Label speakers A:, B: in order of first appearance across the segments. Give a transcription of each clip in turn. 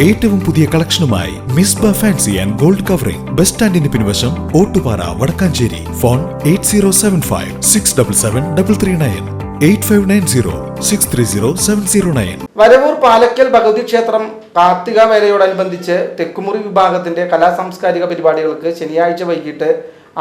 A: ഏറ്റവും പുതിയ കളക്ഷനുമായി Misba fancy and gold covering bus സ്റ്റാൻഡിന് പിൻവശം ഓട്ടുപാറ വടക്കാഞ്ചേരി. ഫോൺ 8075677339 8590630709.
B: വരവൂർ പാലക്കൽ ഭഗവതി ക്ഷേത്രം കാർത്തിക വേലയോടനുബന്ധിച്ച് തെക്കുമുറി വിഭാഗത്തിന്റെ കലാസാംസ്കാരിക പരിപാടികൾക്ക് ശനിയാഴ്ച വൈകിട്ട്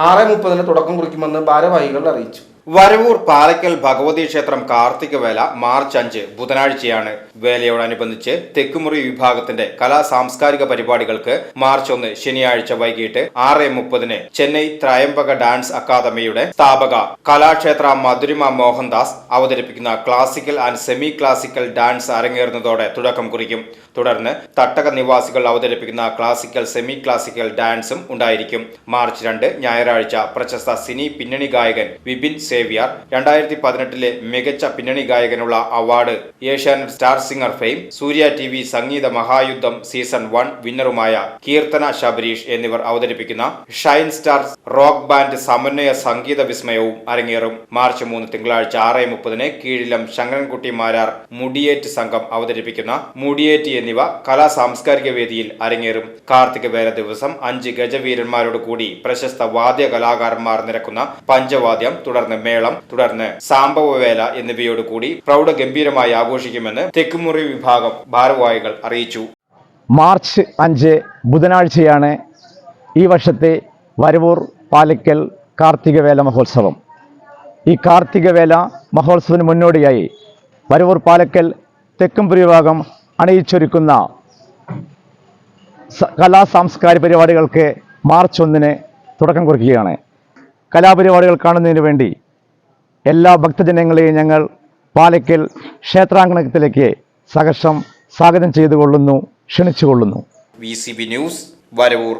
B: 6:30 തുടക്കം കുറിക്കുമെന്ന് ഭാരവാഹികൾ അറിയിച്ചു.
C: വരവൂർ പാലക്കൽ ഭഗവതി ക്ഷേത്രം കാർത്തിക വേല മാർച്ച് 5 ബുധനാഴ്ചയാണ്. വേലയോടനുബന്ധിച്ച് തെക്കുമുറി വിഭാഗത്തിന്റെ കലാ സാംസ്കാരിക പരിപാടികൾക്ക് മാർച്ച് 1 ശനിയാഴ്ച വൈകിട്ട് 6:30 ചെന്നൈ ത്രയംബക ഡാൻസ് അക്കാദമിയുടെ സ്ഥാപക കലാക്ഷേത്ര മധുരിമ മോഹൻദാസ് അവതരിപ്പിക്കുന്ന classical and semi classical dance അരങ്ങേറുന്നതോടെ തുടക്കം കുറിക്കും. തുടർന്ന് തട്ടക നിവാസികൾ അവതരിപ്പിക്കുന്ന ക്ലാസിക്കൽ സെമി ക്ലാസിക്കൽ ഡാൻസും ഉണ്ടായിരിക്കും. മാർച്ച് 2 ഞായറാഴ്ച പ്രശസ്ത സിനി പിന്നണി ഗായകൻ വിപിൻ സേവ്യർ 2018 മികച്ച പിന്നണി ഗായകനുള്ള award Asianet star singer fame, Surya TV Sangeetha Mahayudham season 1 വിന്നറുമായ കീർത്തന ശബരീഷ് എന്നിവർ അവതരിപ്പിക്കുന്ന ഷൈൻ സ്റ്റാർസ് റോക്ക് ബാൻഡ് സമന്വയ സംഗീത വിസ്മയവും അരങ്ങേറും. മാർച്ച് 3 തിങ്കളാഴ്ച 6:30 കീഴിലം ശങ്കരൻകുട്ടി മാരാർ മുടിയേറ്റ് സംഘം അവതരിപ്പിക്കുന്ന മുടിയേറ്റ് എന്നിവ കലാ സാംസ്കാരിക വേദിയിൽ അരങ്ങേറും. കാർത്തിക വേല ദിവസം 5 ഗജവീരന്മാരോട് കൂടി പ്രശസ്ത വാദ്യ കലാകാരന്മാർ നിരക്കുന്ന പഞ്ചവാദ്യം, തുടർന്ന് മേളം, തുടർന്ന് സാംബവവേല എന്നിവയോടുകൂടി പ്രൗഢഗംഭീരമായി ആഘോഷിക്കുമെന്ന് തെക്കുമുറി വിഭാഗം ഭാരവാഹികൾ അറിയിച്ചു.
D: മാർച്ച് 5 ബുധനാഴ്ചയാണ് ഈ വർഷത്തെ വരവൂർ പാലക്കൽ കാർത്തികവേല മഹോത്സവം. ഈ കാർത്തികവേല മഹോത്സവത്തിന് മുന്നോടിയായി വരവൂർ പാലക്കൽ തെക്കുംപുരി വിഭാഗം അണിയിച്ചൊരുക്കുന്ന കലാ സാംസ്കാരിക പരിപാടികൾക്ക് മാർച്ച് 1 തുടക്കം കുറിക്കുകയാണ്. കലാപരിപാടികൾ കാണുന്നതിന് വേണ്ടി എല്ലാ ഭക്തജനങ്ങളെയും ഞങ്ങൾ പാലക്കൽ ക്ഷേത്രാങ്കണത്തിലേക്ക് സഹർഷം സ്വാഗതം ചെയ്തുകൊള്ളുന്നു, ക്ഷണിച്ചുകൊള്ളുന്നു.
C: VCB news, Varavoor.